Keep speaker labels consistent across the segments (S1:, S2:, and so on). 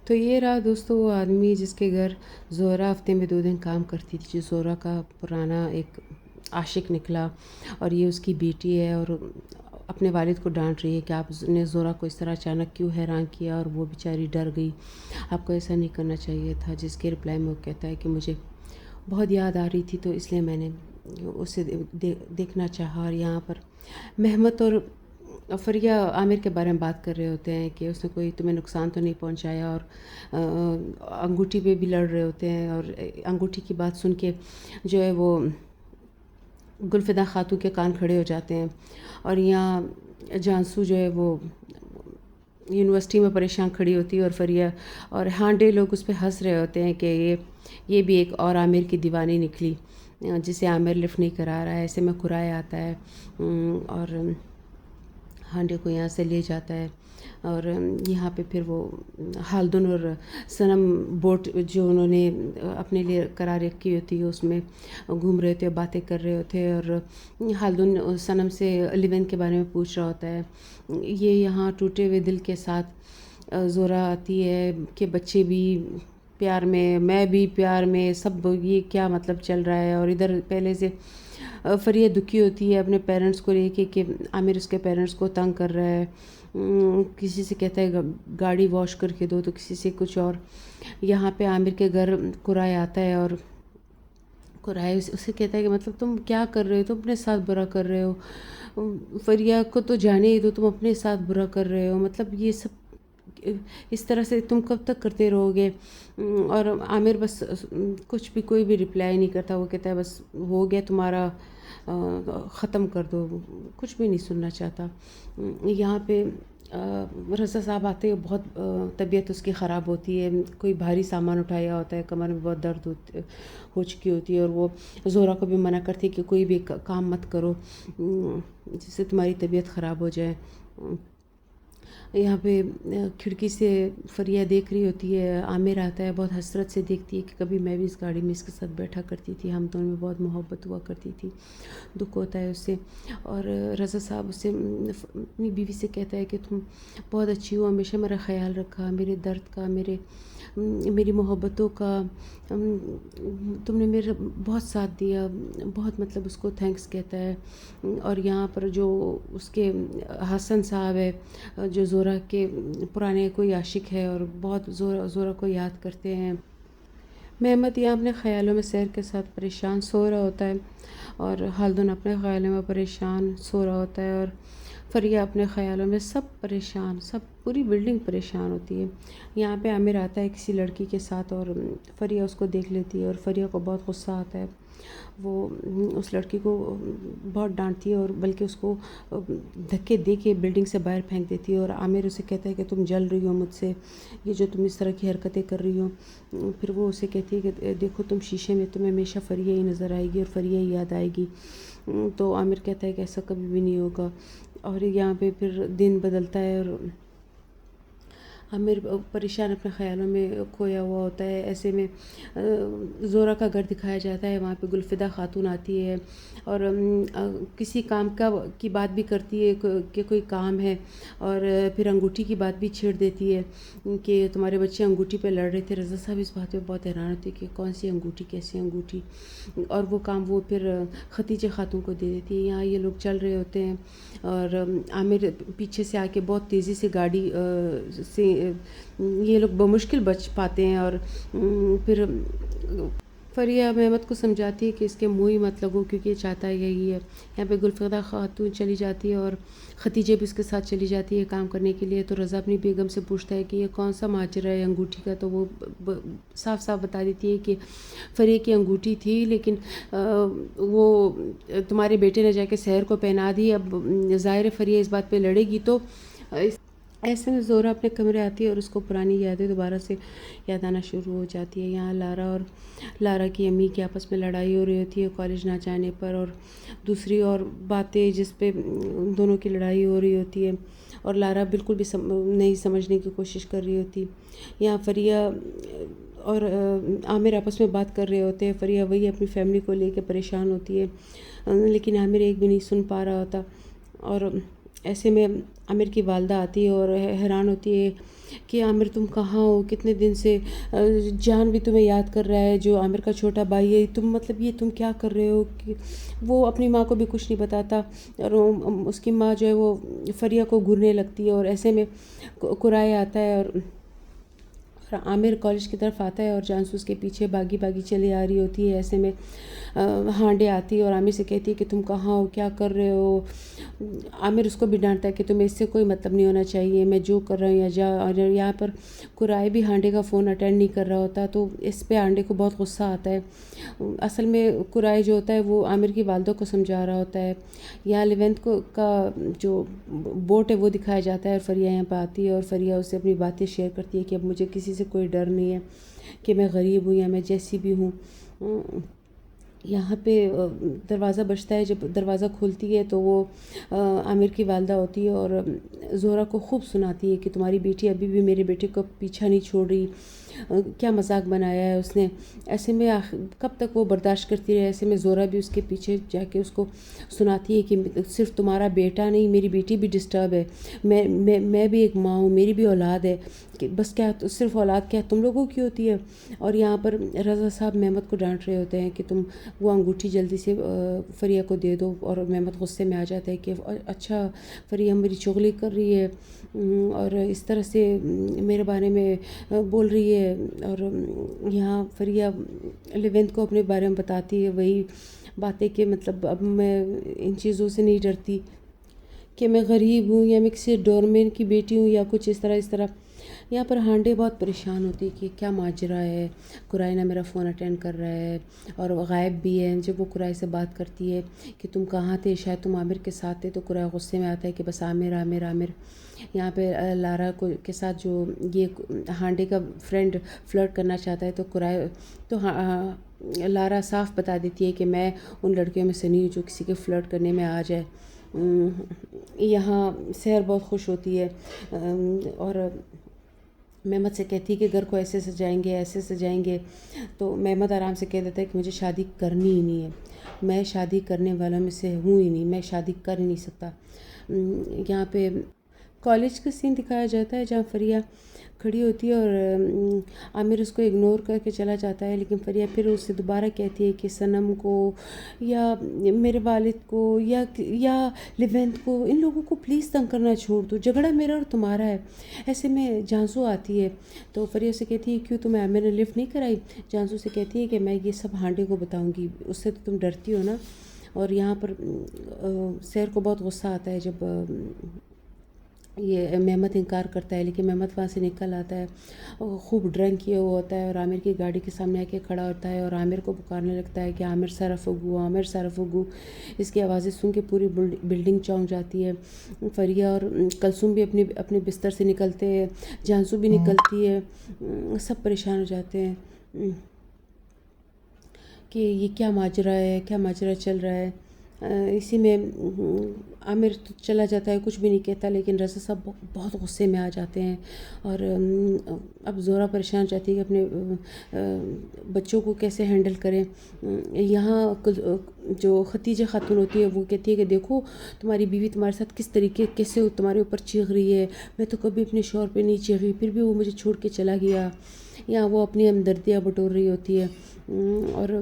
S1: تو یہ رہا دوستو وہ آدمی جس کے گھر زہرہ ہفتے میں 2 دن کام کرتی تھی، جو زہرہ کا پرانا ایک عاشق نکلا، اور یہ اس کی بیٹی ہے اور اپنے والد کو ڈانٹ رہی ہے کہ آپ نے زہرہ کو اس طرح اچانک کیوں حیران کیا، اور وہ بیچاری ڈر گئی، آپ کو ایسا نہیں کرنا چاہیے تھا. جس کے رپلائی میں وہ کہتا ہے کہ مجھے بہت یاد آ رہی تھی تو اس لیے میں نے اسے دیکھنا چاہا. اور یہاں پر محمد اور فریہ عامر کے بارے میں بات کر رہے ہوتے ہیں کہ اس نے کوئی تمہیں نقصان تو نہیں پہنچایا، اور انگوٹھی پہ بھی لڑ رہے ہوتے ہیں. اور انگوٹھی کی بات سن کے جو ہے وہ گلفدہ خاتون کے کان کھڑے ہو جاتے ہیں. اور یہاں جانسو جو ہے وہ یونیورسٹی میں پریشان کھڑی ہوتی ہے، اور فریہ اور ہانڈے لوگ اس پہ ہنس رہے ہوتے ہیں کہ یہ بھی ایک اور عامر کی دیوانی نکلی جسے عامر لفٹ نہیں کرا رہا ہے. ایسے میں قرائے آتا ہے اور ہانڈے کو یہاں سے لے جاتا ہے. اور یہاں پہ پھر وہ ہالدن اور صنم بوٹ جو انہوں نے اپنے لیے قرار رکھی ہوتی ہے اس میں گھوم رہے تھے، باتیں کر رہے ہوتے. اور ہالدن صنم سے لیون کے بارے میں پوچھ رہا ہوتا ہے. یہ یہاں ٹوٹے ہوئے دل کے ساتھ زہرہ آتی ہے کہ بچے بھی پیار میں بھی پیار میں، سب یہ کیا مطلب چل رہا ہے. اور ادھر پہلے سے فریہ دکھی ہوتی ہے اپنے پیرنٹس کو لے کے کہ عامر اس کے پیرنٹس کو تنگ کر رہا ہے. کسی سے کہتا ہے گاڑی واش کر کے دو، تو کسی سے کچھ اور. یہاں پہ عامر کے گھر قرائے آتا ہے، اور قرائے اسے کہتا ہے کہ مطلب تم کیا کر رہے ہو، تم اپنے ساتھ برا کر رہے ہو، فریہ کو تو جانے ہی دو، تم اپنے ساتھ برا کر رہے ہو، مطلب یہ سب اس طرح سے تم کب تک کرتے رہو گے. اور عامر بس کچھ بھی کوئی بھی رپلائی نہیں کرتا، وہ کہتا ہے بس ہو گیا تمہارا، ختم کر دو، کچھ بھی نہیں سننا چاہتا. یہاں پہ رضا صاحب آتے ہیں، بہت طبیعت اس کی خراب ہوتی ہے، کوئی بھاری سامان اٹھایا ہوتا ہے، کمر میں بہت درد ہو چکی ہوتی ہے. اور وہ زہرہ کو بھی منع کرتی ہے کہ کوئی بھی کام مت کرو جس سے تمہاری طبیعت خراب ہو جائے. یہاں پہ کھڑکی سے فریہ دیکھ رہی ہوتی ہے، عامر آتا ہے، بہت حسرت سے دیکھتی ہے کہ کبھی میں بھی اس گاڑی میں اس کے ساتھ بیٹھا کرتی تھی، ہم دونوں میں بہت محبت ہوا کرتی تھی. دکھ ہوتا ہے اس سے. اور رضا صاحب اس سے اپنی بیوی سے کہتا ہے کہ تم بہت اچھی ہو، ہمیشہ میرا خیال رکھا، میرے درد کا، میری محبتوں کا، تم نے میرا بہت ساتھ دیا، بہت مطلب اس کو تھینکس کہتا ہے. اور یہاں پر جو اس کے حسن صاحب ہے جو زہرہ کے پرانے کوئی عاشق ہے، اور بہت زہرہ کو یاد کرتے ہیں. محمد یہاں اپنے خیالوں میں سیر کے ساتھ پریشان سو رہا ہوتا ہے، اور ہالدن اپنے خیالوں میں پریشان سو رہا ہوتا ہے، اور فریہ اپنے خیالوں میں، سب پریشان، سب پوری بلڈنگ پریشان ہوتی ہے. یہاں پہ عامر آتا ہے کسی لڑکی کے ساتھ، اور فریہ اس کو دیکھ لیتی ہے، اور فریہ کو بہت غصہ آتا ہے. وہ اس لڑکی کو بہت ڈانٹتی ہے، اور بلکہ اس کو دھکے دے کے بلڈنگ سے باہر پھینک دیتی ہے. اور عامر اسے کہتا ہے کہ تم جل رہی ہو مجھ سے، یہ جو تم اس طرح کی حرکتیں کر رہی ہو. پھر وہ اسے کہتی ہے کہ دیکھو تم شیشے میں تمہیں ہمیشہ فریہ ہی نظر آئے گی، اور فریہ ہی یاد آئے گی. تو عامر کہتا ہے کہ ایسا کبھی بھی نہیں ہوگا. اور یہاں پہ پھر دن بدلتا ہے، اور عامر پریشان اپنے خیالوں میں کھویا ہوا ہوتا ہے. ایسے میں زہرہ کا گھر دکھایا جاتا ہے، وہاں پہ گلفدہ خاتون آتی ہے، اور کسی کام کی بات بھی کرتی ہے کہ کوئی کام ہے، اور پھر انگوٹھی کی بات بھی چھیڑ دیتی ہے کہ تمہارے بچے انگوٹھی پہ لڑ رہے تھے. رضا صاحب اس بات پہ بہت حیران ہوتے کہ کون سی انگوٹھی، کیسی انگوٹھی، اور وہ کام وہ پھر ختیجہ خاتون کو دے دیتی ہے. یہاں یہ لوگ چل رہے ہوتے ہیں، اور عامر پیچھے سے آ کے بہت تیزی سے گاڑی سے یہ لوگ بمشکل بچ پاتے ہیں. اور پھر فریہ محمد کو سمجھاتی ہے کہ اس کے منہ ہی مت لگو، کیونکہ یہ چاہتا یہی ہے. یہاں پہ گلفدہ خاتون چلی جاتی ہے، اور ختیجہ بھی اس کے ساتھ چلی جاتی ہے کام کرنے کے لیے. تو رضا اپنی بیگم سے پوچھتا ہے کہ یہ کون سا ماجرا ہے انگوٹھی کا، تو وہ صاف صاف بتا دیتی ہے کہ فریہ کی انگوٹھی تھی، لیکن وہ تمہارے بیٹے نے جا کے سحر کو پہنا دی. اب ظاہر فریہ اس بات پہ لڑے گی. تو ایسے میں زہرہ اپنے کمرے آتی ہے، اور اس کو پرانی یادیں دوبارہ سے یاد آنا شروع ہو جاتی ہے. یہاں لارا کی امی کی آپس میں لڑائی ہو رہی ہوتی ہے کالج نہ جانے پر، اور دوسری اور باتیں جس پہ دونوں کی لڑائی ہو رہی ہوتی ہے، اور لارا بالکل بھی نہیں سمجھنے کی کوشش کر رہی ہوتی. یہاں فریہ اور عامر آپس میں بات کر رہے ہوتے ہیں. فریہ وہی اپنی فیملی کو لے کے پریشان ہوتی ہے، لیکن عامر ایک بھی نہیں سن پا رہا ہوتا. اور ایسے میں عامر کی والدہ آتی ہے اور حیران ہوتی ہے کہ عامر تم کہاں ہو، کتنے دن سے جان بھی تمہیں یاد کر رہا ہے، جو عامر کا چھوٹا بھائی ہے، تم مطلب یہ تم کیا کر رہے ہو کہ وہ اپنی ماں کو بھی کچھ نہیں بتاتا، اور اس کی ماں جو ہے وہ فریہ کو گھورنے لگتی ہے، اور ایسے میں قرائے آتا ہے اور عامر کالج کی طرف آتا ہے اور جانسو اس کے پیچھے بھاگی بھاگی چلی آ رہی ہوتی ہے۔ ایسے میں ہانڈے آتی ہے اور عامر سے کہتی ہے کہ تم کہاں ہو، کیا کر رہے ہو۔ عامر اس کو بھی ڈانٹتا ہے کہ تمہیں اس سے کوئی مطلب نہیں ہونا چاہیے، میں جو کر رہا ہوں یا جا، اور یہاں پر قرائے بھی ہانڈے کا فون اٹینڈ نہیں کر رہا ہوتا، تو اس پہ ہانڈے کو بہت غصہ آتا ہے۔ اصل میں قرائے جو ہوتا ہے وہ عامر کی والدہ کو سمجھا رہا ہوتا ہے۔ یہاں 11th کا جو بورڈ ہے وہ دکھایا جاتا ہے اور فریہ یہاں پہ آتی ہے اور فریہ اس سے اپنی باتیں شیئر کرتی ہے کہ اب مجھے کسی سے کوئی ڈر نہیں ہے، کہ میں غریب ہوں یا میں جیسی بھی ہوں۔ یہاں پہ دروازہ بجتا ہے، جب دروازہ کھولتی ہے تو وہ عامر کی والدہ ہوتی ہے اور زہرہ کو خوب سناتی ہے کہ تمہاری بیٹی ابھی بھی میرے بیٹے کو پیچھا نہیں چھوڑ رہی، کیا مذاق بنایا ہے اس نے۔ ایسے میں کب تک وہ برداشت کرتی رہے۔ ایسے میں زہرہ بھی اس کے پیچھے جا کے اس کو سناتی ہے کہ صرف تمہارا بیٹا نہیں، میری بیٹی بھی ڈسٹرب ہے، میں بھی ایک ماں ہوں، میری بھی اولاد ہے، کہ بس کیا صرف اولاد کیا تم لوگوں کی ہوتی ہے۔ اور یہاں پر رضا صاحب مہمت کو ڈانٹ رہے ہوتے ہیں کہ تم وہ انگوٹھی جلدی سے فریہ کو دے دو، اور مہمت غصے میں آ جاتا ہے کہ اچھا فریہ میری چغلی کر رہی ہے اور اس طرح سے میرے بارے میں بول رہی ہے، اور یہاں فریہ 11th کو اپنے بارے میں بتاتی ہے وہی باتیں کہ مطلب اب میں ان چیزوں سے نہیں ڈرتی، کہ میں غریب ہوں یا میں کسی ڈورمین کی بیٹی ہوں یا کچھ اس طرح۔ یہاں پر ہانڈے بہت پریشان ہوتی ہے کہ کیا ماجرا ہے، قرائے نہ میرا فون اٹینڈ کر رہا ہے اور وہ غائب بھی ہے۔ جب وہ قرائے سے بات کرتی ہے کہ تم کہاں تھے، شاید تم عامر کے ساتھ تھے، تو قرائے غصے میں آتا ہے کہ بس عامر عامر عامر۔ یہاں پہ لارا کے ساتھ جو یہ ہانڈے کا فرینڈ فلرٹ کرنا چاہتا ہے، تو قرائے تو لارا صاف بتا دیتی ہے کہ میں ان لڑکیوں میں سے نہیں ہوں جو کسی کے فلرٹ کرنے میں آ جائے۔ یہاں سحر بہت خوش ہوتی ہے اور مہمت سے کہتی ہے کہ گھر کو ایسے سجائیں گے، ایسے سجائیں گے، تو مہمت آرام سے کہہ دیتا ہے کہ مجھے شادی کرنی ہی نہیں ہے، میں شادی کرنے والوں میں سے ہوں ہی نہیں، میں شادی کر ہی نہیں سکتا۔ یہاں پہ کالج کا سین دکھایا جاتا ہے جہاں فریہ کھڑی ہوتی ہے اور عامر اس کو اگنور کر کے چلا جاتا ہے، لیکن فریہ پھر اس سے دوبارہ کہتی ہے کہ صنم کو یا میرے والد کو یا 11th کو، ان لوگوں کو پلیز تنگ کرنا چھوڑ دو، جھگڑا میرا اور تمہارا ہے۔ ایسے میں جانسو آتی ہے تو فریہ سے کہتی ہے کیوں تمہیں عامر نے لفٹ نہیں کرائی؟ جانسو سے کہتی ہے کہ میں یہ سب ہانڈے کو بتاؤں گی، اس سے تو تم ڈرتی ہو نا۔ اور یہاں پر سحر کو بہت غصہ آتا ہے جب یہ مہمت انکار کرتا ہے، لیکن مہمت وہاں سے نکل آتا ہے، خوب ڈرنک کیا ہوا ہوتا ہے اور عامر کی گاڑی کے سامنے آ کے کھڑا ہوتا ہے اور عامر کو پکارنے لگتا ہے کہ عامر سرفگو، عامر سرفگو۔ اس کی آوازیں سن کے پوری بلڈنگ چونک جاتی ہے۔ فریہ اور کلثوم بھی اپنے بستر سے نکلتے ہیں، جانسو بھی نکلتی ہے، سب پریشان ہو جاتے ہیں کہ یہ کیا ماجرا ہے، کیا ماجرا چل رہا ہے۔ اسی میں عامر تو چلا جاتا ہے، کچھ بھی نہیں کہتا، لیکن رضا صاحب بہت غصے میں آ جاتے ہیں اور اب زہرہ پریشان چاہتی ہے کہ اپنے بچوں کو کیسے ہینڈل کریں۔ یہاں جو ختیجہ خاتون ہوتی ہے وہ کہتی ہے کہ دیکھو تمہاری بیوی تمہارے ساتھ کس طریقے کیسے تمہارے اوپر چیخ رہی ہے، میں تو کبھی اپنے شوہر پہ نہیں چیخی، پھر بھی وہ مجھے چھوڑ کے چلا گیا۔ یہاں وہ اپنی ہمدردیاں بٹور رہی ہوتی ہے اور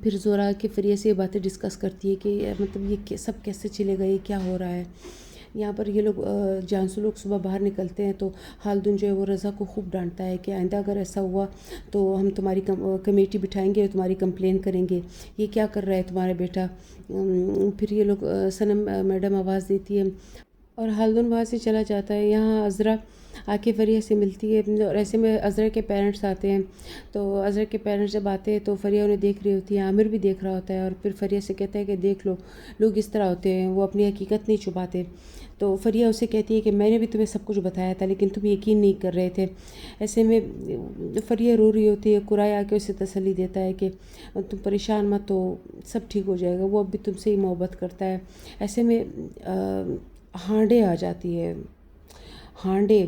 S1: پھر زہرہ کے فریہ سے یہ باتیں ڈسکس کرتی ہے کہ مطلب یہ سب کیسے چلے گا، یہ کیا ہو رہا ہے۔ یہاں پر یہ لوگ جانسو لوگ صبح باہر نکلتے ہیں تو خالدون جو ہے وہ رضا کو خوب ڈانٹتا ہے کہ آئندہ اگر ایسا ہوا تو ہم تمہاری کمیٹی بٹھائیں گے اور تمہاری کمپلین کریں گے، یہ کیا کر رہا ہے تمہارا بیٹا۔ پھر یہ لوگ صنم میڈم آواز دیتی ہے اور خالدون وہاں سے چلا جاتا ہے۔ یہاں عذرا آ کے فریہ سے ملتی ہے اور ایسے میں عذرا کے پیرنٹس آتے ہیں، تو عذرا کے پیرنٹس جب آتے ہیں تو فریہ انہیں دیکھ رہی ہوتی ہے، عامر بھی دیکھ رہا ہوتا ہے اور پھر فریہ سے کہتا ہے کہ دیکھ لو لوگ اس طرح ہوتے ہیں، وہ اپنی حقیقت نہیں چھپاتے۔ تو فریہ اسے کہتی ہے کہ میں نے بھی تمہیں سب کچھ بتایا تھا لیکن تم یقین نہیں کر رہے تھے۔ ایسے میں فریہ رو رہی ہوتی ہے، قرائے آ کے اسے تسلی دیتا ہے کہ تم پریشان مت ہو، سب ٹھیک ہو جائے گا، وہ اب بھی تم سے ہی محبت کرتا ہے۔ ایسے میں ہانڈے آ جاتی ہے، ہانڈے،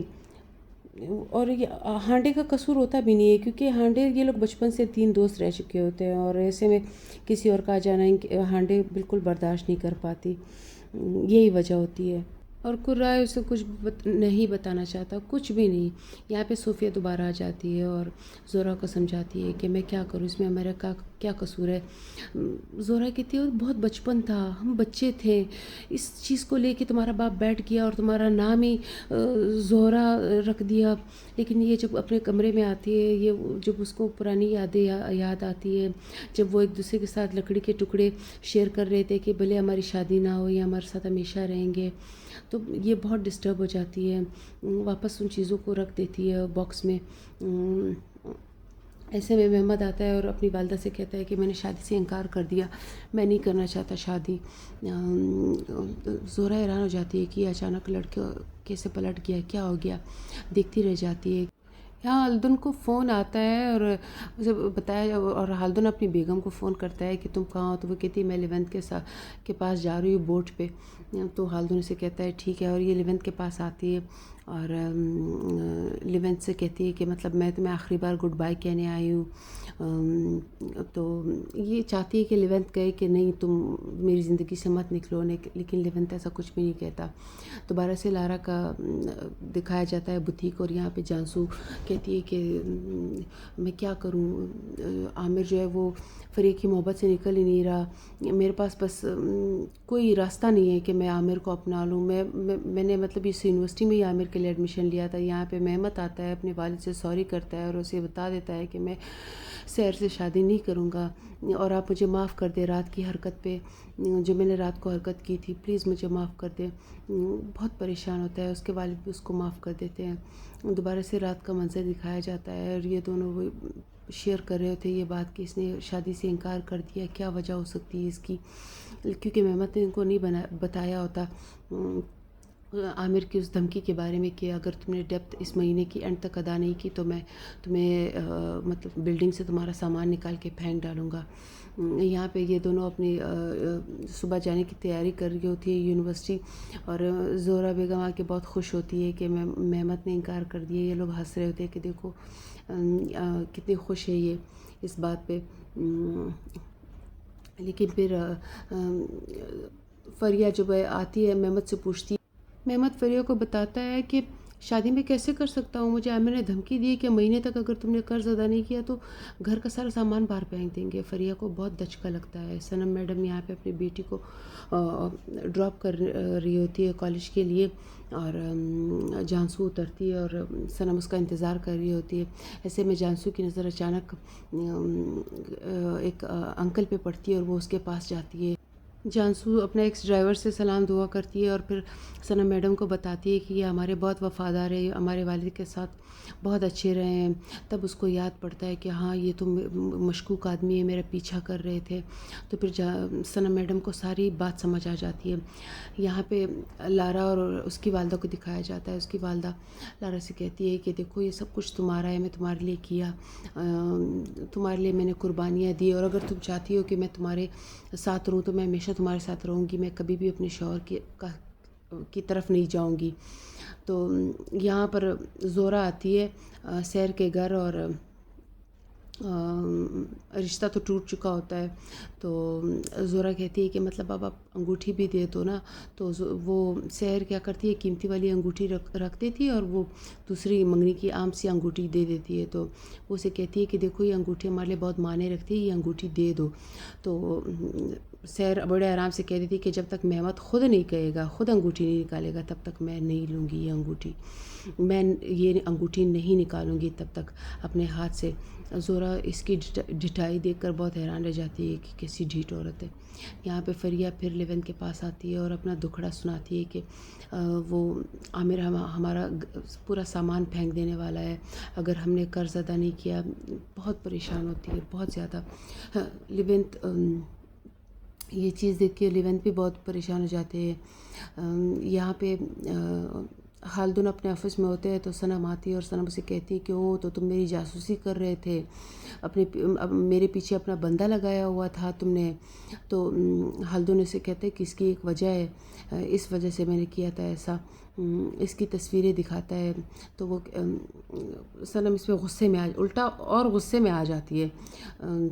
S1: اور یہ ہانڈے کا قصور ہوتا بھی نہیں ہے کیونکہ ہانڈے یہ لوگ بچپن سے 3 دوست رہ چکے ہوتے ہیں اور ایسے میں کسی اور کا آ جانا ہانڈے بالکل برداشت نہیں کر پاتی۔ یہی وجہ ہوتی ہے۔ اور قرائے اسے کچھ نہیں بتانا چاہتا، کچھ بھی نہیں۔ یہاں پہ صوفیہ دوبارہ آ جاتی ہے اور زہرہ کو سمجھاتی ہے کہ میں کیا کروں، اس میں میرا کیا قصور ہے۔ زہرہ کہتی ہے بہت بچپن تھا، ہم بچے تھے، اس چیز کو لے کے تمہارا باپ بیٹھ گیا اور تمہارا نام ہی زہرہ رکھ دیا۔ لیکن یہ جب اپنے کمرے میں آتی ہے، یہ جب اس کو پرانی یادیں یاد آتی ہے، جب وہ ایک دوسرے کے ساتھ لکڑی کے ٹکڑے شیئر کر رہے تھے کہ بھلے ہماری شادی نہ ہو یا ہمارے ساتھ ہمیشہ رہیں گے، تو یہ بہت ڈسٹرب ہو جاتی ہے، واپس ان چیزوں کو رکھ دیتی ہے باکس میں۔ ایسے میں محمد آتا ہے اور اپنی والدہ سے کہتا ہے کہ میں نے شادی سے انکار کر دیا، میں نہیں کرنا چاہتا شادی۔ زہرہ حیران ہو جاتی ہے کہ اچانک لڑکے کیسے پلٹ گیا، کیا ہو گیا، دیکھتی رہ جاتی ہے۔ یہاں ہلدن کو فون آتا ہے اور اسے بتایا، اور ہلدن اپنی بیگم کو فون کرتا ہے کہ تم کہاں ہو، تو وہ کہتی ہے میں لیونت کے پاس جا رہی ہوں بوٹ پہ۔ تو ہلدن اسے کہتا ہے ٹھیک ہے، اور یہ لیونت کے پاس آتی ہے اور لیونت سے کہتی ہے کہ مطلب میں تمہیں آخری بار گڈ بائی کہنے آئی ہوں۔ تو یہ چاہتی ہے کہ لیونت کہے کہ نہیں تم میری زندگی سے مت نکلو، لیکن لیونت ایسا کچھ بھی نہیں کہتا۔ دوبارہ سے لارا کا دکھایا جاتا ہے بوتیک، اور یہاں پہ جانسو کہتی ہے کہ میں کیا کروں، عامر جو ہے وہ فریح کی محبت سے نکل ہی نہیں رہا، میرے پاس بس کوئی راستہ نہیں ہے کہ میں عامر کو اپنا لوں۔ میں نے مطلب اس یونیورسٹی میں ہی عامر کے لیے ایڈمیشن لیا تھا۔ یہاں پہ محمد آتا ہے، اپنے والد سے سوری کرتا ہے اور اسے بتا دیتا ہے کہ میں سیر سے شادی نہیں کروں گا، اور آپ مجھے معاف کر دیں رات کی حرکت پہ، جو میں نے رات کو حرکت کی تھی، پلیز مجھے معاف کر دیں۔ بہت پریشان ہوتا ہے، اس کے والد بھی اس کو معاف کر دیتے ہیں۔ دوبارہ سے رات کا منظر دکھایا جاتا ہے اور یہ دونوں وہ شیئر کر رہے تھے یہ بات کہ اس نے شادی سے انکار کر دیا، کیا وجہ ہو سکتی ہے اس کی، کیونکہ محمد نے ان کو نہیں بتایا ہوتا عامر کی اس دھمکی کے بارے میں کہ اگر تم نے ڈیپت اس مہینے کی اینڈ تک ادا نہیں کی تو میں تمہیں مطلب بلڈنگ سے تمہارا سامان نکال کے پھینک ڈالوں گا۔ یہاں پہ یہ دونوں اپنی صبح جانے کی تیاری کر رہی ہوتی ہے یونیورسٹی، اور زہرہ بیگم آ کے بہت خوش ہوتی ہے کہ محمد نے انکار کر دیا۔ یہ لوگ ہنس رہے ہوتے ہیں کہ دیکھو کتنی خوش ہے یہ اس بات پہ۔ لیکن پھر فریہ جب آتی ہے محمد سے پوچھتی ہے، محمد فریہ کو بتاتا ہے کہ شادی میں کیسے کر سکتا ہوں، مجھے عامر نے دھمکی دی کہ مہینے تک اگر تم نے قرض ادا نہیں کیا تو گھر کا سارا سامان باہر پھینک دیں گے۔ فریہ کو بہت دھچکا لگتا ہے۔ صنم میڈم یہاں پہ اپنی بیٹی کو ڈراپ کر رہی ہوتی ہے کالج کے لیے، اور جانسو اترتی ہے اور صنم اس کا انتظار کر رہی ہوتی ہے۔ ایسے میں جانسو کی نظر اچانک ایک انکل پہ پڑتی ہے اور وہ اس کے پاس جاتی ہے۔ جانسو اپنے ایکس ڈرائیور سے سلام دعا کرتی ہے اور پھر صنم میڈم کو بتاتی ہے کہ یہ ہمارے بہت وفادار ہے، ہمارے والد کے ساتھ بہت اچھے رہے ہیں۔ تب اس کو یاد پڑتا ہے کہ ہاں یہ تو مشکوک آدمی ہے، میرا پیچھا کر رہے تھے۔ تو پھر صنم میڈم کو ساری بات سمجھ آ جاتی ہے۔ یہاں پہ لارا اور اس کی والدہ کو دکھایا جاتا ہے۔ اس کی والدہ لارا سے کہتی ہے کہ دیکھو یہ سب کچھ تمہارا ہے، میں تمہارے لیے کیا، تمہارے لیے میں نے قربانیاں دی، اور اگر تم چاہتی ہو کہ میں تمہارے ساتھ رہوں تو میں ہمیشہ تمہارے ساتھ رہوں گی، میں کبھی بھی اپنے شوہر کی طرف نہیں جاؤں گی۔ تو یہاں پر زہرہ آتی ہے سیر کے گھر، اور رشتہ تو ٹوٹ چکا ہوتا ہے۔ تو زہرہ کہتی ہے کہ مطلب اب آپ انگوٹھی بھی دے دو نا، تو وہ سیر کیا کرتی ہے، قیمتی والی انگوٹھی رکھ دیتی ہے اور وہ دوسری منگنی کی عام سی انگوٹھی دے دیتی ہے۔ تو وہ اسے کہتی ہے کہ دیکھو یہ انگوٹھی ہمارے لیے بہت معنی رکھتی ہے، یہ انگوٹھی دے دو۔ تو سیر بڑے آرام سے کہہ دیتی کہ جب تک محمد خود نہیں کہے گا، خود انگوٹھی نہیں نکالے گا، تب تک میں نہیں لوں گی یہ انگوٹھی، میں یہ انگوٹھی نہیں نکالوں گی تب تک اپنے ہاتھ سے۔ زہرہ اس کی ڈھٹائی دیکھ کر بہت حیران رہ جاتی ہے کہ کیسی ڈھیٹ عورت ہے۔ یہاں پہ فریہ پھر لیونت کے پاس آتی ہے اور اپنا دکھڑا سناتی ہے کہ وہ عامر ہمارا پورا سامان پھینک دینے والا ہے اگر ہم نے قرض ادا نہیں کیا۔ بہت پریشان ہوتی ہے، بہت زیادہ۔ لیونت یہ چیز دیکھ کے لیونت بھی بہت پریشان ہو جاتے ہیں۔ یہاں پہ خالدن اپنے آفس میں ہوتے ہیں تو صنم آتی ہے اور صنم اسے کہتی ہے کہ او تو تم میری جاسوسی کر رہے تھے، میرے پیچھے اپنا بندہ لگایا ہوا تھا تم نے۔ تو خالدن اسے کہتے ہیں کہ اس کی ایک وجہ ہے، اس وجہ سے میں نے کیا تھا ایسا، اس کی تصویریں دکھاتا ہے۔ تو وہ صنم اس میں غصے میں الٹا اور غصے میں آ جاتی ہے۔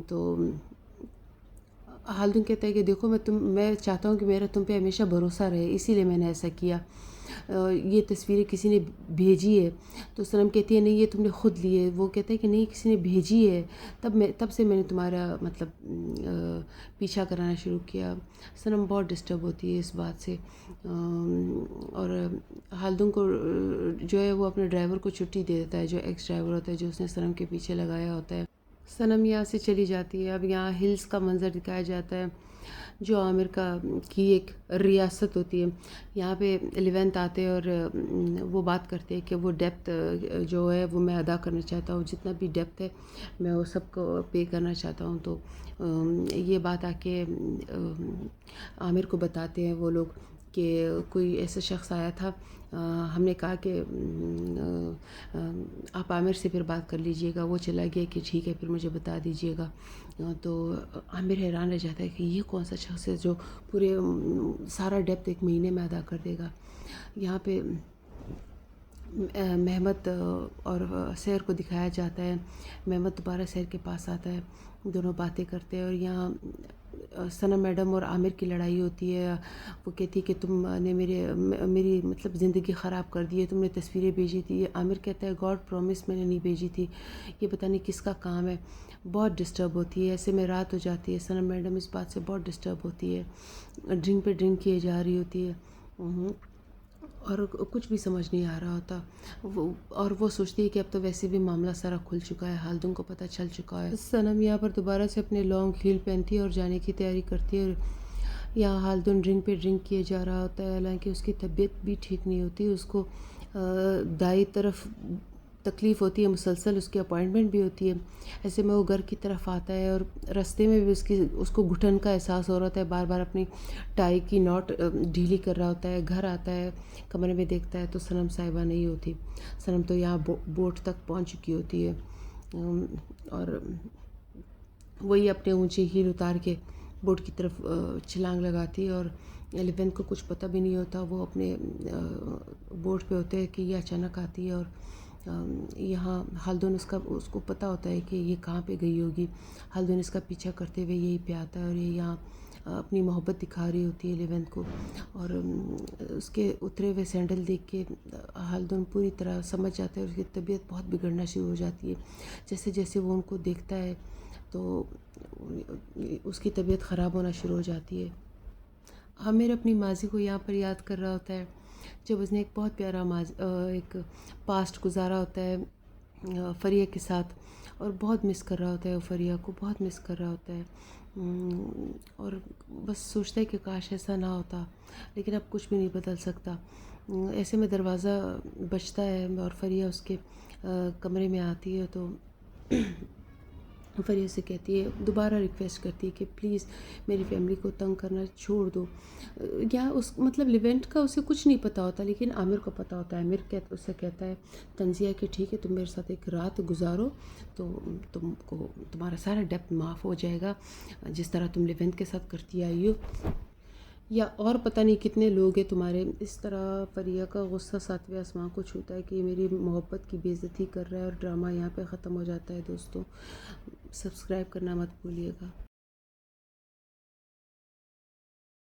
S1: تو خالدون کہتا ہے کہ دیکھو میں چاہتا ہوں کہ میرا تم پہ ہمیشہ بھروسہ رہے، اسی لیے میں نے ایسا کیا، یہ تصویریں کسی نے بھیجی ہے۔ تو صنم کہتی ہے نہیں یہ تم نے خود لی ہے۔ وہ کہتا ہے کہ نہیں کسی نے بھیجی ہے، تب سے میں نے تمہارا مطلب پیچھا کرانا شروع کیا۔ صنم بہت ڈسٹرب ہوتی ہے اس بات سے، اور خالدون کو جو ہے وہ اپنے ڈرائیور کو چھٹی دے دیتا ہے، جو ایکس ڈرائیور ہوتا ہے جو اس نے صنم کے پیچھے لگایا ہوتا ہے۔ صنم یہاں سے چلی جاتی ہے۔ اب یہاں ہلز کا منظر دکھایا جاتا ہے جو عامر کی ایک ریاست ہوتی ہے۔ یہاں پہ لیونت آتے اور وہ بات کرتے ہیں کہ وہ ڈیپتھ جو ہے وہ میں ادا کرنا چاہتا ہوں، جتنا بھی ڈیپتھ ہے میں وہ سب کو پے کرنا چاہتا ہوں۔ تو یہ بات آ کے عامر کو بتاتے ہیں وہ لوگ کہ کوئی ایسا شخص آیا تھا، ہم نے کہا کہ آپ عامر سے پھر بات کر لیجئے گا۔ وہ چلا گیا کہ ٹھیک ہے پھر مجھے بتا دیجئے گا۔ تو عامر حیران رہ جاتا ہے کہ یہ کون سا شخص ہے جو پورے سارا ڈیپتھ ایک مہینے میں ادا کر دے گا۔ یہاں پہ محمد اور سیر کو دکھایا جاتا ہے۔ محمد دوبارہ سیر کے پاس آتا ہے، دونوں باتیں کرتے ہیں، اور یہاں صنم میڈم اور عامر کی لڑائی ہوتی ہے۔ وہ کہتی ہے کہ تم نے میری مطلب زندگی خراب کر دی ہے، تم نے تصویریں بھیجی تھی۔ عامر کہتا ہے گاڈ پرومس میں نے نہیں بھیجی تھی، یہ پتہ نہیں کس کا کام ہے۔ بہت ڈسٹرب ہوتی ہے، ایسے میں رات ہو جاتی ہے۔ صنم میڈم اس بات سے بہت ڈسٹرب ہوتی ہے، ڈرنک پہ ڈرنک کیے جا رہی ہوتی ہے، اور کچھ بھی سمجھ نہیں آ رہا ہوتا۔ اور وہ سوچتی ہے کہ اب تو ویسے بھی معاملہ سارا کھل چکا ہے، خالدون کو پتہ چل چکا ہے۔ صنم یہاں پر دوبارہ سے اپنے لانگ ہیل پہنتی ہے اور جانے کی تیاری کرتی ہے، اور یہاں خالدون ڈرنک پہ ڈرنک کیے جا رہا ہوتا ہے، حالانکہ اس کی طبیعت بھی ٹھیک نہیں ہوتی۔ اس کو دائیں طرف تکلیف ہوتی ہے مسلسل، اس کی اپوائنٹمنٹ بھی ہوتی ہے۔ ایسے میں وہ گھر کی طرف آتا ہے، اور رستے میں بھی اس کو گھٹن کا احساس ہو رہا ہوتا ہے، بار بار اپنی ٹائی کی ناٹ ڈھیلی کر رہا ہوتا ہے۔ گھر آتا ہے، کمرے میں دیکھتا ہے تو صنم صاحبہ نہیں ہوتی۔ صنم تو یہاں بوٹ تک پہنچ چکی ہوتی ہے، اور وہی اپنے اونچے ہیل اتار کے بوٹ کی طرف چھلانگ لگاتی ہے، اور لیونت کو کچھ پتہ بھی نہیں ہوتا۔ وہ اپنے بوٹ پہ ہوتے ہیں کہ یہ اچانک آتی ہے، اور یہاں خالدون اس کو پتہ ہوتا ہے کہ یہ کہاں پہ گئی ہوگی۔ خالدون اس کا پیچھا کرتے ہوئے یہی پہ آتا ہے، اور یہ یہاں اپنی محبت دکھا رہی ہوتی ہے لیونت کو، اور اس کے اترے ہوئے سینڈل دیکھ کے خالدون پوری طرح سمجھ جاتا ہے، اور اس کی طبیعت بہت بگڑنا شروع ہو جاتی ہے۔ جیسے جیسے وہ ان کو دیکھتا ہے تو اس کی طبیعت خراب ہونا شروع ہو جاتی ہے۔ عامر اپنی ماضی کو یہاں پر یاد کر رہا ہوتا ہے، جب اس نے ایک بہت پیارا ایک پاسٹ گزارا ہوتا ہے فریہ کے ساتھ، اور بہت مس کر رہا ہوتا ہے، وہ فریہ کو بہت مس کر رہا ہوتا ہے، اور بس سوچتا ہے کہ کاش ایسا نہ ہوتا، لیکن اب کچھ بھی نہیں بدل سکتا۔ ایسے میں دروازہ بجتا ہے، اور فریہ اس کے کمرے میں آتی ہے، تو فریہ سے کہتی ہے، دوبارہ ریکویسٹ کرتی ہے کہ پلیز میری فیملی کو تنگ کرنا چھوڑ دو۔ یہاں مطلب لیونٹ کا اسے کچھ نہیں پتہ ہوتا، لیکن عامر کو پتہ ہوتا ہے۔ عامر اس سے کہتا ہے تنزیہ کہ ٹھیک ہے تم میرے ساتھ ایک رات گزارو تو تمہارا سارا ڈیپتھ معاف ہو جائے گا، جس طرح تم لیونٹ کے ساتھ کرتی آئی ہو، یا اور پتہ نہیں کتنے لوگ ہیں تمہارے۔ اس طرح فریہ کا غصہ ساتویں آسمان کو چھوتا ہے کہ یہ میری محبت کی بے عزتی کر رہا ہے، اور ڈرامہ یہاں پہ ختم ہو جاتا ہے۔ دوستوں سبسکرائب کرنا مت بھولیے گا۔